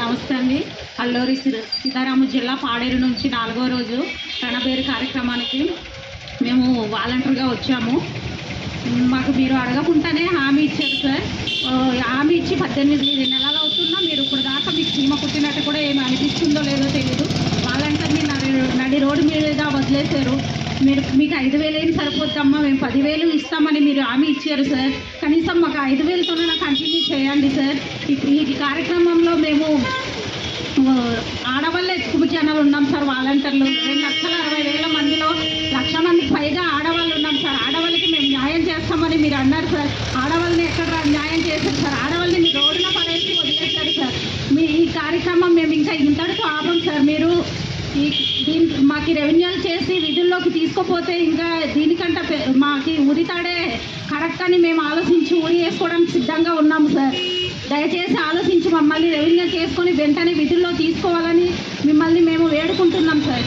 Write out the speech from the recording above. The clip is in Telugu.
నమస్తే అండి. అల్లూరి సీతారామ జిల్లా పాడేరు నుంచి 4వ రోజు రణబేరు కార్యక్రమానికి మేము వాలంటీర్గా వచ్చాము. మాకు మీరు అడగకుండానే హామీ ఇచ్చారు సార్. హామీ ఇచ్చి 18 నెలలు అవుతున్నా మీరు ఇప్పుడు దాకా మీకు చీమ కుట్టినట్టు కూడా ఏమి అనిపిస్తుందో లేదో తెలియదు. వాలంటీర్ని నడి రోడ్డు మీద వదిలేశారు. మీకు 5,000 ఏం సరిపోద్దమ్మా, మేము 10,000 ఇస్తామని మీరు హామీ ఇచ్చారు సార్. కనీసం మాకు 5,000తోనే కంటిన్యూ చేయండి సార్. ఈ కార్యక్రమంలో మేము ఆడవాళ్ళే ఎక్కువ జనాలు ఉన్నాం సార్. వాలంటీర్లు 2,60,000 మందిలో 1,00,000 మందికి పైగా ఆడవాళ్ళు ఉన్నాం సార్. ఆడవాళ్ళకి మేము న్యాయం చేస్తామని మీరు అన్నారు సార్. ఆడవాళ్ళని ఎక్కడ న్యాయం చేశారు సార్? ఆడవాళ్ళని మీరు రోడ్డున పడేసి వదిలేశారు సార్. ఈ కార్యక్రమం మేము ఇంకా ఇంతటితో ఆపం సార్. మీరు మాకు రెవెన్యూలు చేసి విధుల్లోకి తీసుకోపోతే ఇంకా దీనికంటే మాకు ఉరితాడే కరెక్ట్ అని మేము ఆలోచించి ఉరి వేసుకోవడానికి సిద్ధంగా ఉన్నాము సార్. దయచేసి ఆలోచించి మమ్మల్ని రెవెన్యూ చేసుకొని వెంటనే విధుల్లో తీసుకోవాలని మిమ్మల్ని మేము వేడుకుంటున్నాం సార్.